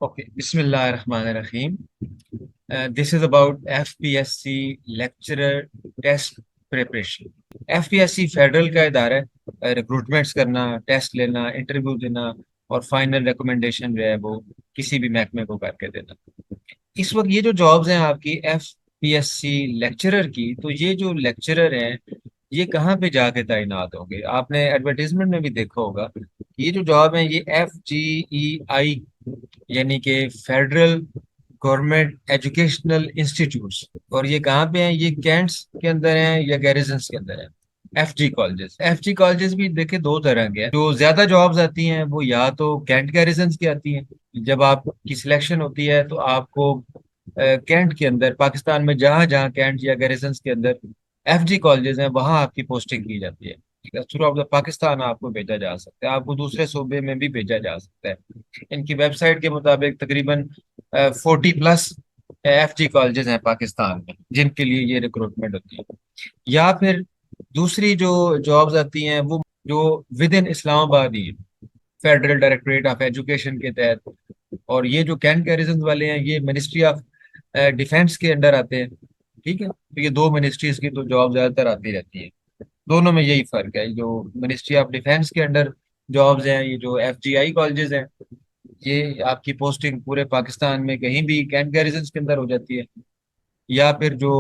Okay, Bismillahirrahmanirrahim. This is about FPSC lecturer test preparation. FPSC federal का इदारा है, recruitments करना, टेस्ट लेना, इंटरव्यू देना और फाइनल रिकमेंडेशन जो है वो किसी भी महकमे को करके देना। इस वक्त ये जो जॉब्स हैं आपकी FPSC लेक्चरर की, तो ये जो लेक्चरर हैं ये कहाँ पे जाके तैनात होंगे? आपने एडवर्टीजमेंट में भी देखा होगा। ये जो जॉब है ये FGEI यानी कि फेडरल गवर्नमेंट एजुकेशनल इंस्टीट्यूट्स, और ये कहाँ पे हैं? ये कैंट्स के अंदर हैं या गैरिजन के अंदर है? एफ जी कॉलेजेस भी देखे दो तरह के हैं। जो ज्यादा जॉब्स आती हैं वो या तो कैंट गैरिजन की आती हैं। जब आपकी सिलेक्शन होती है तो आपको कैंट के अंदर, पाकिस्तान में जहाँ जहाँ कैंट या गैरिजन के अंदर FG कॉलेजेस हैं वहाँ आपकी पोस्टिंग की जाती है। थ्रू आउट द पाकिस्तान आपको भेजा जा सकता है, आपको दूसरे सूबे में भी भेजा जा सकता है। इनकी वेबसाइट के मुताबिक तकरीबन 40+ FG कॉलेजेस हैं पाकिस्तान में जिनके लिए ये रिक्रूटमेंट होती है। या फिर दूसरी जो जॉब्स आती हैं वो जो विद इन इस्लामाबाद ही है, फेडरल डायरेक्टरेट ऑफ एजुकेशन के तहत। और ये जो कैंट गैरिजन वाले हैं ये मिनिस्ट्री ऑफ डिफेंस के अंडर आते हैं। ठीक है, तो ये दो मिनिस्ट्रीज की तो जॉब ज्यादातर आती रहती है। दोनों में यही फर्क है, जो मिनिस्ट्री ऑफ डिफेंस के अंडर जॉब्स हैं, ये जो FGI कॉलेजेस हैं, ये आपकी पोस्टिंग पूरे पाकिस्तान में कहीं भी कैंट गैरिजन के अंदर हो जाती है। या फिर जो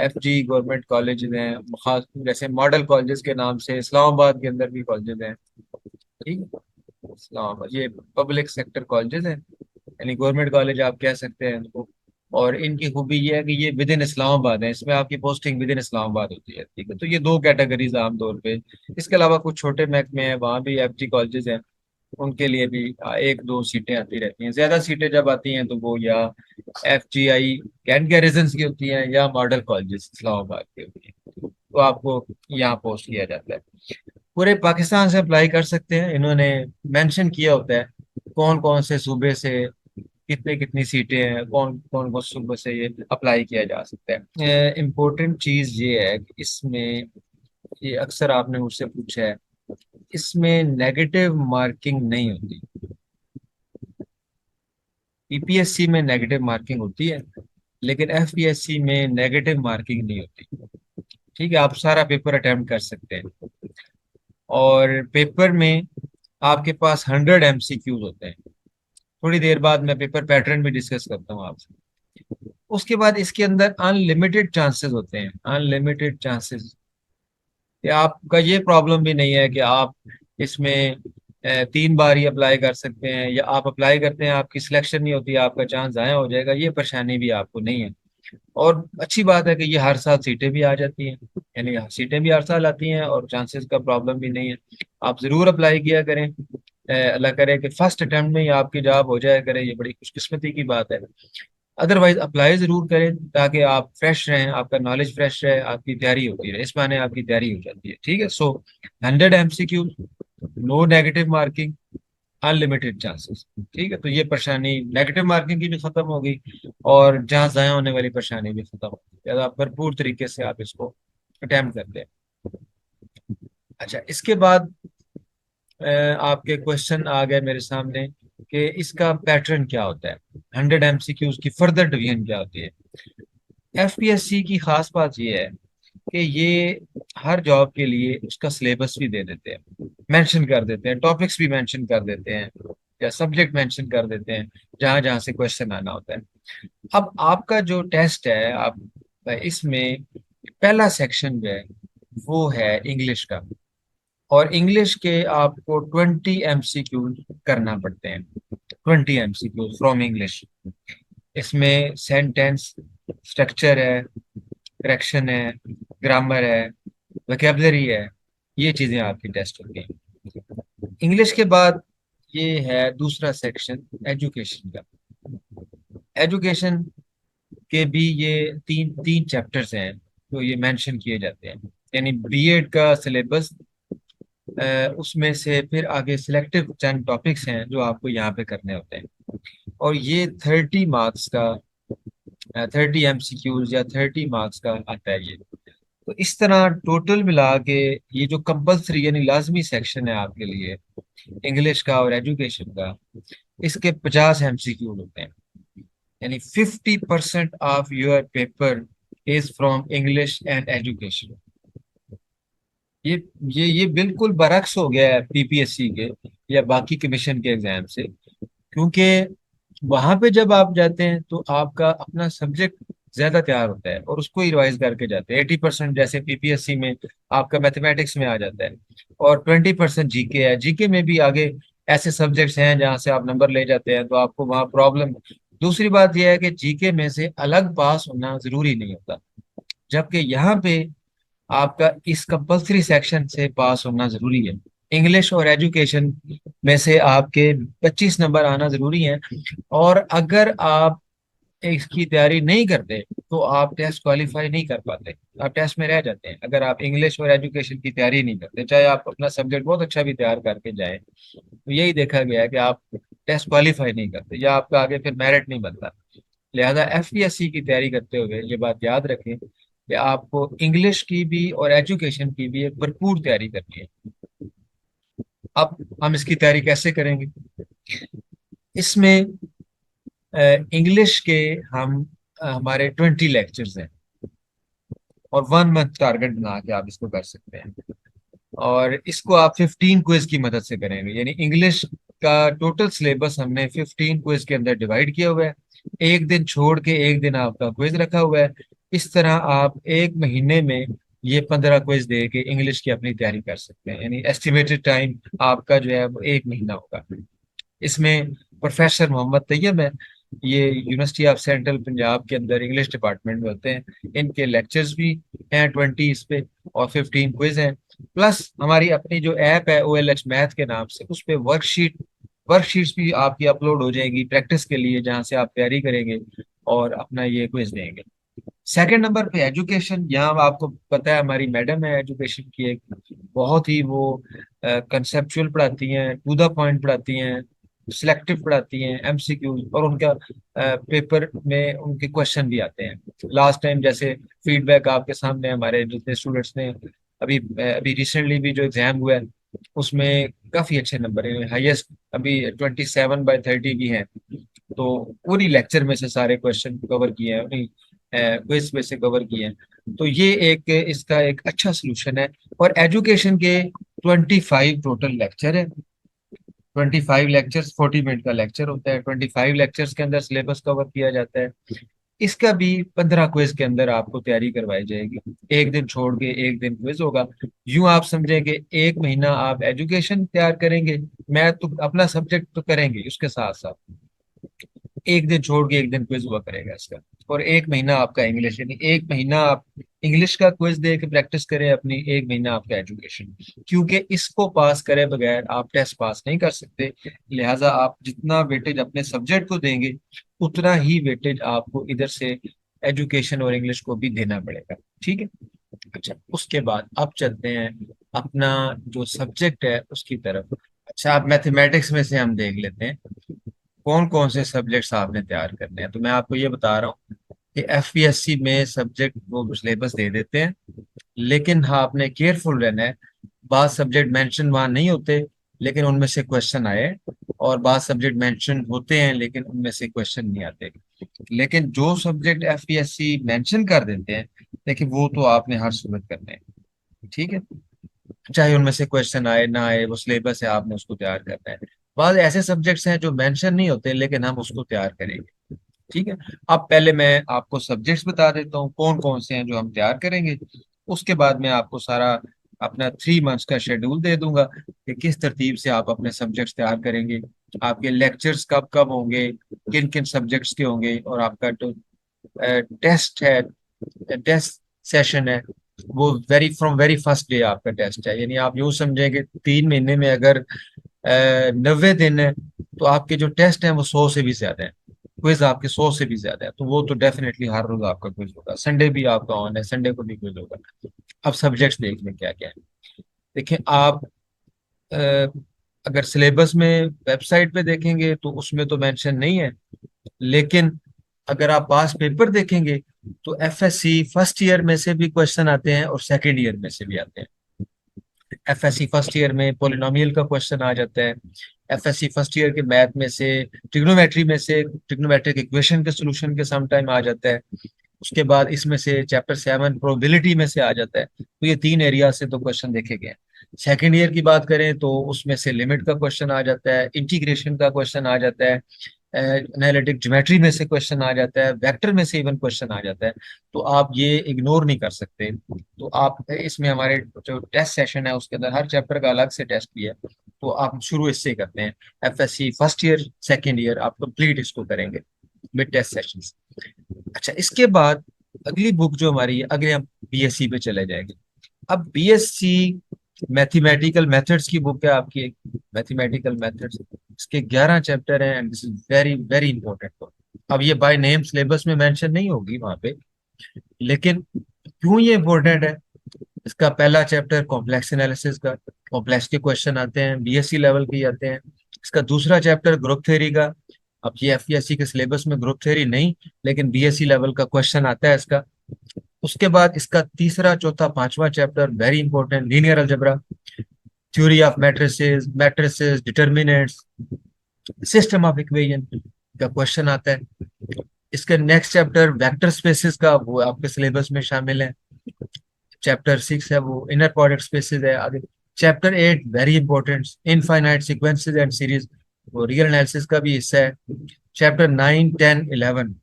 FG गवर्नमेंट कॉलेज हैं, खास जैसे मॉडल कॉलेजेस के नाम से इस्लामाबाद के अंदर भी कॉलेजेस हैं। ठीक है, इस्लामाबाद ये पब्लिक सेक्टर कॉलेजेस हैं, यानी गवर्नमेंट कॉलेज आप कह सकते हैं इनको। और इनकी खूबी ये है कि ये विद इन इस्लामाबाद है, इसमें आपकी पोस्टिंग विद इन इस्लामाबाद होती है। ठीक है, तो ये दो कैटेगरीज आमतौर पे। इसके अलावा कुछ छोटे महकमे हैं, वहाँ भी FG कॉलेजेस हैं, उनके लिए भी एक दो सीटें आती रहती हैं। ज्यादा सीटें जब आती हैं तो वो या FGI कैंट गैरिजन की होती हैं या मॉडल कॉलेजेस इस्लामाबाद की होती हैं, तो आपको यहाँ पोस्ट किया जाता है। पूरे पाकिस्तान से अप्लाई कर सकते हैं, इन्होंने मेंशन किया होता है कौन कौन से सूबे से कितने कितनी सीटें हैं, कौन कौन कौन सूबे से ये अप्लाई किया जा सकता है। इम्पोर्टेंट चीज ये है कि इसमें, ये अक्सर आपने मुझसे पूछा है, इसमें नेगेटिव मार्किंग नहीं होती। PPSC में नेगेटिव मार्किंग होती है, लेकिन FPSC में नेगेटिव मार्किंग नहीं होती। ठीक है, आप सारा पेपर अटेम्प्ट कर सकते हैं, और पेपर में आपके पास 100 MCQs होते हैं। थोड़ी देर बाद मैं पेपर पैटर्न भी डिस्कस करता हूँ आपसे। उसके बाद इसके अंदर अनलिमिटेड चांसेस होते हैं, अनलिमिटेड चांसेस। आपका ये प्रॉब्लम भी नहीं है कि आप इसमें 3 बार ही अप्लाई कर सकते हैं, या आप अप्लाई करते हैं आपकी सिलेक्शन नहीं होती, आपका चांस ज़ाया हो जाएगा, ये परेशानी भी आपको नहीं है। और अच्छी बात है कि ये हर साल सीटें भी आ जाती हैं, यानी सीटें भी हर साल आती हैं और चांसेस का प्रॉब्लम भी नहीं है। आप ज़रूर अप्लाई किया करें। अल्लाह करे कि फर्स्ट अटेम्प्ट में ही आपकी जॉब हो जाए करे, ये बड़ी खुशकिस्मती की बात है। अदरवाइज अप्लाई जरूर करें ताकि आप फ्रेश रहें, आपका नॉलेज फ्रेश रहे, आपकी तैयारी होती रहे, इस माने आपकी तैयारी हो जाती है। ठीक है, so 100 MCQ, no negative marking, unlimited chances. ठीक है, तो ये परेशानी नेगेटिव मार्किंग की भी खत्म हो गई, और जहाँ ज़ाया होने वाली परेशानी भी खत्म हो गई। आप भरपूर तरीके से आप इसको अटेम्प्ट करते हैं। अच्छा, इसके बाद आपके क्वेश्चन आ गए मेरे सामने कि इसका पैटर्न क्या होता है, 100 MCQ की फर्दर डिवीजन क्या होती है। FPSC की खास बात ये है कि ये हर जॉब के लिए उसका सिलेबस भी दे देते हैं, मेंशन कर देते हैं, टॉपिक्स भी मेंशन कर देते हैं, या सब्जेक्ट मेंशन कर देते हैं जहां जहां से क्वेश्चन आना होता है। अब आपका जो टेस्ट है, आप इसमें पहला सेक्शन जो है वो है इंग्लिश का, और इंग्लिश के आपको 20 MCQ करना पड़ते हैं। 20 MCQ फ्रॉम इंग्लिश। इसमें सेंटेंस स्ट्रक्चर है, करेक्शन है, ग्रामर है, वोकेबलरी है, ये चीजें आपकी टेस्ट होती हैं। इंग्लिश के बाद ये है दूसरा सेक्शन एजुकेशन का। एजुकेशन के भी ये तीन तीन चैप्टर्स हैं जो ये मेंशन किए जाते हैं, यानी B.Ed का सिलेबस, उसमें से फिर आगे सिलेक्टिव चंद टॉपिक्स हैं जो आपको यहाँ पे करने होते हैं। और ये 30 मार्क्स का, 30 MCQs या 30 मार्क्स का आता है ये। तो इस तरह टोटल मिला के ये जो कंपलसरी यानी लाजमी सेक्शन है आपके लिए इंग्लिश का और एजुकेशन का, इसके 50 एमसीक्यू होते हैं, यानी 50% of your paper is from English and education. ये ये बिल्कुल बरक्स हो गया है पीपीएससी के या बाकी कमीशन के एग्जाम से, क्योंकि वहां पे जब आप जाते हैं तो आपका अपना सब्जेक्ट ज्यादा तैयार होता है और उसको ही रिवाइज करके जाते हैं। 80% जैसे पीपीएससी में आपका मैथमेटिक्स में आ जाता है, और 20% जीके है। जीके में भी आगे ऐसे सब्जेक्ट्स हैं जहाँ से आप नंबर ले जाते हैं, तो आपको वहाँ प्रॉब्लम। दूसरी बात यह है कि जीके में से अलग पास होना जरूरी नहीं होता, जबकि यहाँ पे आपका इस कंपल्सरी सेक्शन से पास होना जरूरी है। इंग्लिश और एजुकेशन में से आपके 25 नंबर आना जरूरी है, और अगर आप इसकी तैयारी नहीं करते तो आप टेस्ट क्वालिफाई नहीं कर पाते, आप टेस्ट में रह जाते हैं। अगर आप इंग्लिश और एजुकेशन की तैयारी नहीं करते, चाहे आप अपना सब्जेक्ट बहुत अच्छा भी तैयार करके जाएं, तो यही देखा गया है कि आप टेस्ट क्वालिफाई नहीं करते या आपका आगे फिर मेरिट नहीं बनता। लिहाजा एफपीएससी की तैयारी करते हुए ये बात याद रखें कि आपको इंग्लिश की भी और एजुकेशन की भी एक भरपूर तैयारी करनी है। अब हम इसकी तैयारी कैसे करेंगे? इसमें इंग्लिश के हम हमारे 20 लेक्चर्स हैं, और 1 मंथ टारगेट बना के आप इसको कर सकते हैं। और इसको आप 15 क्विज की मदद से करेंगे, यानी इंग्लिश का टोटल सिलेबस हमने 15 क्विज के अंदर डिवाइड किया हुआ है। एक दिन छोड़ के एक दिन आपका क्विज रखा हुआ है। इस तरह आप एक महीने में ये 15 क्विज दे के इंग्लिश की अपनी तैयारी कर सकते हैं, यानी एस्टिमेटेड टाइम आपका जो है वो एक महीना होगा। इसमें प्रोफेसर मोहम्मद तैयब है, ये यूनिवर्सिटी ऑफ सेंट्रल पंजाब के अंदर इंग्लिश डिपार्टमेंट में होते हैं। इनके लेक्चर्स भी हैं 20 इस पे, और 15 क्विज हैं। प्लस हमारी अपनी जो ऐप है OLH मैथ के नाम से, उस पे वर्कशीट्स भी आपकी अपलोड हो जाएगी प्रैक्टिस के लिए, जहाँ से आप तैयारी करेंगे और अपना ये क्विज देंगे। सेकंड नंबर पे एजुकेशन। यहाँ आपको पता है हमारी मैडम है एजुकेशन की, एक बहुत ही वो कंसेप्चुअल पढ़ाती हैं, टू द पॉइंट पढ़ाती हैं, सिलेक्टिव पढ़ाती हैं, एमसीक्यू, और उनका पेपर में उनके क्वेश्चन भी आते हैं। लास्ट टाइम जैसे फीडबैक आपके सामने है, हमारे जितने स्टूडेंट्स ने अभी अभी रिसेंटली भी जो एग्जाम हुआ है उसमें काफी अच्छे नंबर है, हाईएस्ट अभी 27/30 की हैं। तो पूरी लेक्चर में से सारे क्वेश्चन कवर किए हैं, उन्हीं क्विज में से कवर किए हैं। तो ये एक इसका एक अच्छा सोल्यूशन है। और एजुकेशन के 25 टोटल लेक्चर है। 25 लेक्चर्स, 40 मिनट का लेक्चर होता है। 25 लेक्चर्स के अंदर सिलेबस कवर किया जाता है। इसका भी 15 क्विज के अंदर आपको तैयारी करवाई जाएगी। एक दिन छोड़ के एक दिन क्विज होगा। यूं आप समझें कि एक महीना आप एजुकेशन तैयार करेंगे, मैं तो अपना सब्जेक्ट तो करेंगे, उसके साथ साथ एक दिन छोड़ के एक दिन क्विज हुआ करेगा इसका। और एक महीना आपका इंग्लिश, यानी एक महीना आप इंग्लिश का क्विज दे के प्रैक्टिस करें अपनी, एक महीना आपका एजुकेशन। क्योंकि इसको पास करे बगैर आप टेस्ट पास नहीं कर सकते। लिहाजा आप जितना वेटेज अपने सब्जेक्ट को देंगे, उतना ही वेटेज आपको इधर से एजुकेशन और इंग्लिश को भी देना पड़ेगा। ठीक है। अच्छा, उसके बाद अब चलते हैं अपना जो सब्जेक्ट है उसकी तरफ। अच्छा, आप मैथमेटिक्स में से हम देख लेते हैं कौन कौन से सब्जेक्ट्स आपने तैयार करने हैं। तो मैं आपको ये बता रहा हूँ कि एफपीएससी में सब्जेक्ट वो सिलेबस दे देते हैं, लेकिन हाँ आपने केयरफुल रहना है। बाद सब्जेक्ट मेंशन वहाँ नहीं होते लेकिन उनमें से क्वेश्चन आए, और बाद सब्जेक्ट मेंशन होते हैं लेकिन उनमें से क्वेश्चन नहीं आते। लेकिन जो सब्जेक्ट एफपीएससी मेंशन कर देते हैं, देखिए वो तो आपने हर सूरत करने हैं। ठीक है, चाहे उनमें से क्वेश्चन आए ना आए, वो सिलेबस है, आपने उसको तैयार करना है। बाद ऐसे सब्जेक्ट्स हैं जो मेंशन नहीं होते लेकिन हम उसको तैयार करेंगे। ठीक है। अब पहले मैं आपको सब्जेक्ट्स बता देता हूँ कौन कौन से हैं जो हम तैयार करेंगे। उसके बाद मैं आपको सारा अपना 3 मंथ्स का शेड्यूल दे दूंगा कि किस तरतीब से आप अपने सब्जेक्ट्स तैयार करेंगे, आपके लेक्चर्स कब कब होंगे, किन किन सब्जेक्ट्स के होंगे, और आपका जो टेस्ट है, टेस्ट सेशन है, वो फ्रॉम वेरी फर्स्ट डे आपका टेस्ट है। यानी आप यूँ समझें कि 3 महीने में अगर 90 दिन है, तो आपके जो टेस्ट हैं वो 100 से भी ज्यादा है, क्विज आपके 100 से भी ज्यादा है। तो वो तो डेफिनेटली हर रोज आपका क्विज होगा, संडे भी आपका ऑन है, संडे को भी क्विज होगा। अब सब्जेक्ट्स देख लें क्या क्या है। देखिए आप अ, अगर सिलेबस में वेबसाइट पे देखेंगे तो उसमें तो मेंशन नहीं है, लेकिन अगर आप पास पेपर देखेंगे तो एफएससी फर्स्ट ईयर में से भी क्वेश्चन आते हैं और सेकंड ईयर में से भी आते हैं। एफएससी फर्स्ट ईयर में पोलिनोमियल का क्वेश्चन आ जाता है। एफएससी फर्स्ट ईयर के मैथ में से ट्रिग्नोमेट्री में से ट्रिग्नोमेट्रिक इक्वेशन के सोल्यूशन के सम टाइम आ जाता है। उसके बाद इसमें से चैप्टर 7 प्रोबेबिलिटी में से आ जाता है। तो ये 3 एरिया से तो क्वेश्चन देखे गए हैं। सेकेंड ईयर की बात करें तो उसमें से लिमिट का क्वेश्चन आ जाता है, इंटीग्रेशन का क्वेश्चन आ जाता है, एनालिटिक ज्योमेट्री में से क्वेश्चन आ जाता है, वेक्टर में से इवन क्वेश्चन आ जाता है। तो आप ये इग्नोर नहीं कर सकते। तो आप इसमें हमारे जो टेस्ट सेशन है उसके अंदर हर चैप्टर का अलग से टेस्ट भी है। तो आप शुरू इससे करते हैं। FSc first year second year आप कंप्लीट इसको करेंगे विद टेस्ट सेशंस। अच्छा, इसके बाद अगली बुक जो हमारी है, अगले हम बीएससी पे चले जाएंगे। अब बीएससी मैथमेटिकल मेथड्स की बुक है आपकी, एक मैथमेटिकल मेथड्स। इसके 11 चैप्टर हैं and this is very very important book. अब ये बाय नेम सिलेबस में मेंशन नहीं होगी वहां पे, लेकिन क्यों ये इंपॉर्टेंट है? इसका पहला चैप्टर कॉम्प्लेक्स एनालिसिस का, कॉम्प्लेक्स के क्वेश्चन आते हैं, बीएससी लेवल के ही आते हैं। इसका दूसरा चैप्टर ग्रुप थ्योरी का। अब ये एफपीएससी के सिलेबस में ग्रुप थ्योरी नहीं, लेकिन बीएससी लेवल का क्वेश्चन आता है इसका। उसके बाद इसका तीसरा चौथा पांचवा chapter very important, linear algebra, theory of matrices, matrices determinants, system of equation का क्वेश्चन आता है। इसके नेक्स्ट चैप्टर वेक्टर स्पेसेस का, वो आपके सिलेबस में शामिल है। चैप्टर 6 है वो इनर प्रोडक्ट स्पेसेस है आगे। Chapter 8 very important, infinite sequences and series, वो रियल एनालिसिस का भी हिस्सा है। Chapter 9 10 11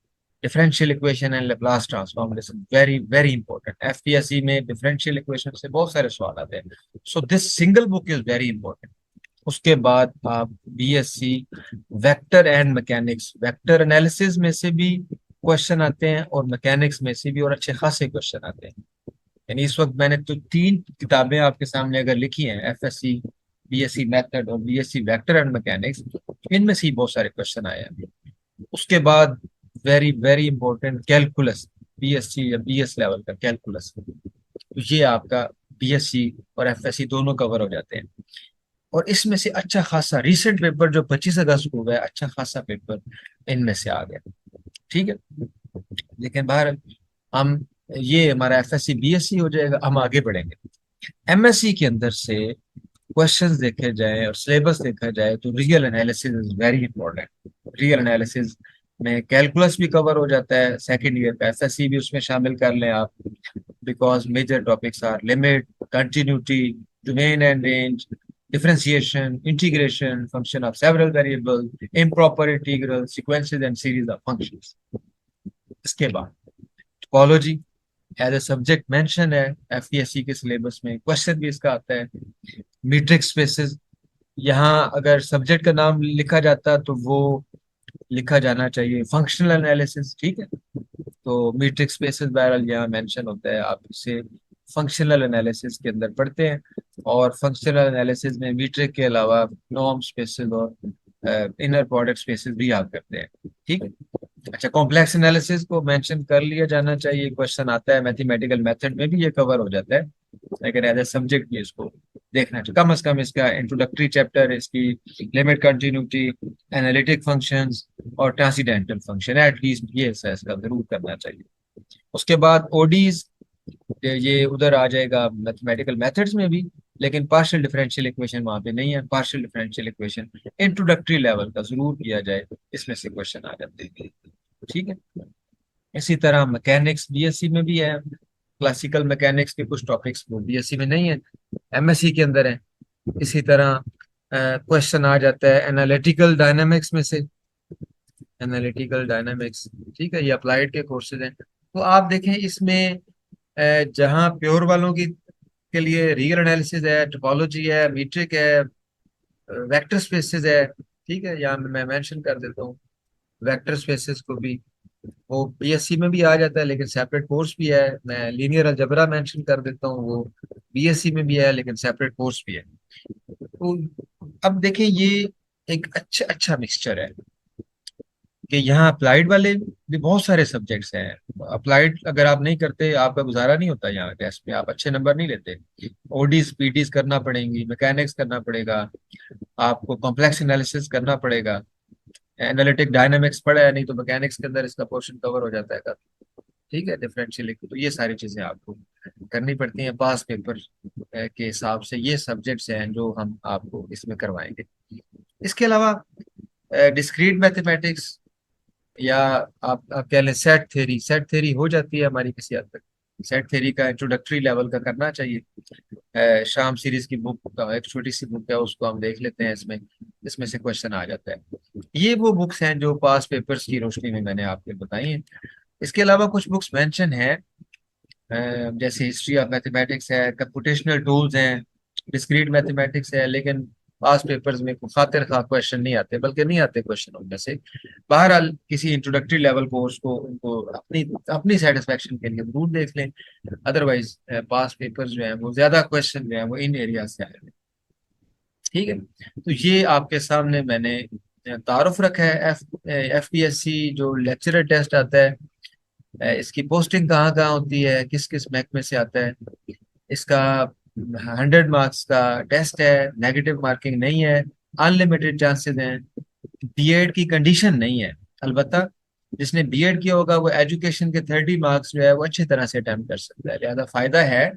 differential equation and Laplace transform, very very important. FPSC में डिफरेंशियल इक्वेशन से बहुत सारे सवाल आते हैं। So this single book is very important. उसके बाद आप BSc vector and mechanics, vector analysis में से भी क्वेश्चन आते हैं और मैकेनिक्स में से भी, और अच्छे खासे क्वेश्चन आते हैं। यानी इस वक्त मैंने तो 3 किताबें आपके सामने अगर लिखी हैं, एफएससी, बीएससी मेथड और बीएससी वेक्टर एंड मैकेनिक्स, इनमें से ही बहुत सारे क्वेश्चन आए हैं। उसके बाद very very important calculus, BSc या बीएस लेवल का कैलकुलस। तो ये आपका बीएससी और एफएससी दोनों कवर हो जाते हैं। और इसमें से अच्छा खासा रिसेंट पेपर जो 25 अगस्त को हुआ है, अच्छा खासा पेपर इनमें से आ गया। ठीक है, लेकिन बाहर हम, ये हमारा एफएससी बीएससी हो जाएगा, हम आगे बढ़ेंगे। एमएससी के अंदर से क्वेश्चंस देखे जाए और सिलेबस देखा जाए तो real analysis is very important. Real analysis में कैलकुलस भी कवर हो जाता है, सेकंड ईयर का एफएससी भी उसमें शामिल कर लें आप, because major topics are limit, continuity, domain and range, differentiation, integration, function of several variables, improper integral, sequences and series of functions. इसके बाद topology as a subject mention है एफपीएससी के सिलेबस में, क्वेश्चन भी इसका आता है। मीट्रिक स्पेसेस, यहाँ अगर सब्जेक्ट का नाम लिखा जाता तो वो लिखा जाना चाहिए फंक्शनल एनालिसिस। ठीक है, तो मीट्रिक स्पेसेस बहरहाल यहाँ मेंशन होता है, आप इसे फंक्शनल एनालिसिस के अंदर पढ़ते हैं। और फंक्शनल एनालिसिस में मीट्रिक के अलावा नॉर्म स्पेसेस और इनर प्रोडक्ट स्पेसेस भी आप करते हैं। ठीक है, अच्छा, कॉम्प्लेक्स एनालिसिस को मेंशन कर लिया जाना चाहिए, क्वेश्चन आता है मैथमेटिकल मेथड में भी ये कवर हो जाता है, लेकिन एज ए सब्जेक्ट भी इसको देखना चाहिए। कम से कम इसका इंट्रोडक्टरी चैप्टर, इसकी लिमिट, कंटिन्यूटी, एनालिटिक फंक्शंस और ट्रांसीडेंटल फंक्शन, एटलीस्ट ये इसका जरूर करना चाहिए। उसके बाद ओडीज, ये उधर आ जाएगा मैथमेटिकल मेथड्स में भी, लेकिन पार्शियल डिफरेंशियल इक्वेशन वहां पे नहीं है। Partial differential equation introductory level का जरूर किया जाए, इसमें से क्वेश्चन आ जाते हैं। ठीक है, इसी तरह मैकेनिक्स बीएससी में भी है, क्लासिकल मैकेनिक्स के कुछ टॉपिक्स वो बीएससी में नहीं है, एमएससी के अंदर है। इसी तरह क्वेश्चन आ जाता है एनालिटिकल डायनामिक्स में से, एनालिटिकल डायनामिक्स। ठीक है, ये अप्लाइड के कोर्सेज हैं। तो आप देखें इसमें जहाँ प्योर वालों की के लिए रियल एनालिसिस है, टोपोलॉजी है, मीट्रिक है, वेक्टर स्पेसेस है। ठीक है, यहाँ मैं मेंशन कर देता हूँ वेक्टर स्पेसेस को भी, वो बीएससी में भी आ जाता है लेकिन सेपरेट कोर्स भी है। मैं लीनियर अलजेब्रा मेंशन कर देता हूँ, वो बीएससी में भी है लेकिन सेपरेट कोर्स भी है। तो अब देखिए ये एक अच्छा अच्छा मिक्सचर है कि यहाँ अप्लाइड वाले भी बहुत सारे सब्जेक्ट्स हैं। अप्लाइड अगर आप नहीं करते, आपका गुजारा नहीं होता यहाँ टेस्ट में, आप अच्छे नंबर नहीं लेते। ओडीज पीडीज करना पड़ेंगी, मैकेनिक्स करना पड़ेगा, आपको कॉम्प्लेक्स एनालिसिस करना पड़ेगा, एनालिटिक डायनामिक्स पढ़ा है नहीं तो मैकेनिक्स के अंदर इसका पोर्शन कवर हो जाता है। ठीक है, डिफरेंशियल, तो ये सारी चीजें आपको करनी पड़ती हैं पास पेपर के हिसाब से। ये सब्जेक्ट्स हैं जो हम आपको इसमें करवाएंगे। इसके अलावा डिस्क्रीट मैथमेटिक्स या आप कह लें सेट थ्योरी हो जाती है हमारी किसी हद तक। सेट थ्योरी का इंट्रोडक्टरी लेवल का करना चाहिए। शाम सीरीज की बुक का एक छोटी सी बुक है, उसको हम देख लेते हैं। इसमें इसमें से क्वेश्चन आ जाता है। ये वो बुक्स हैं जो पास पेपर्स की रोशनी में मैंने आपको बताई हैं। इसके अलावा कुछ बुक्स मेंशन है, जैसे हिस्ट्री ऑफ मैथमेटिक्स है, कंप्यूटेशनल टूल्स हैं, डिस्क्रीट मैथमेटिक्स है। लेकिन पास पेपर्स में खातिर खा क्वेश्चन नहीं आते, बल्कि नहीं आते क्वेश्चन उनमें से। बहरहाल किसी इंट्रोडक्टरी लेवल कोर्स को उनको अपनी अपनी सेटिस्फेक्शन के लिए जरूर देख लें। अदरवाइज पास पेपर्स जो है वो ज्यादा क्वेश्चन जो है वो इन एरिया से आए हैं। ठीक है, तो ये आपके सामने मैंने तारुफ रखा है। एफ पी एस सी जो लेक्चरर टेस्ट आता है, इसकी पोस्टिंग कहाँ कहाँ होती है, किस किस महकमे से आता है। इसका 100 मार्क्स का टेस्ट है, नेगेटिव मार्किंग नहीं है, अनलिमिटेड चांसेस हैं। बीएड की कंडीशन नहीं है। अलबत्ता जिसने बीएड किया होगा वो एजुकेशन के 30 मार्क्स जो है वो अच्छी तरह से अटेम्प्ट कर सकता है, लिहाजा फायदा है।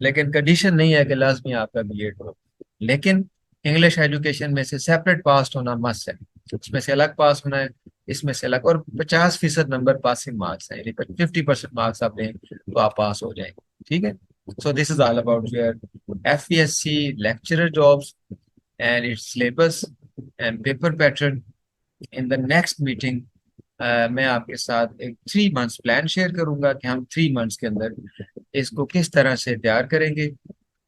लेकिन कंडीशन नहीं है कि लाजमी आपका बीएड हो। लेकिन इंग्लिश एजुकेशन में से सेपरेट पास होना मस्ट है। उसमें से अलग पास होना है, इसमें से अलग। और 50% नंबर पासिंग मार्क्स है, यानी 50% मार्क्स आप दें तो आप पास हो जाएंगे। ठीक है, so this is all about your FPSC lecturer jobs and it's syllabus and paper pattern. In the next meeting मैं आपके साथ एक 3 मंथ्स प्लान शेयर करूंगा कि हम 3 मंथ्स के अंदर इसको किस तरह से तैयार करेंगे।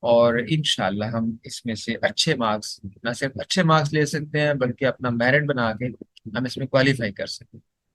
और इंशाल्लाह हम इसमें से अच्छे मार्क्स, ना सिर्फ अच्छे मार्क्स ले सकते हैं बल्कि अपना मेरिट बना के हम इसमें क्वालिफाई कर सकते हैं।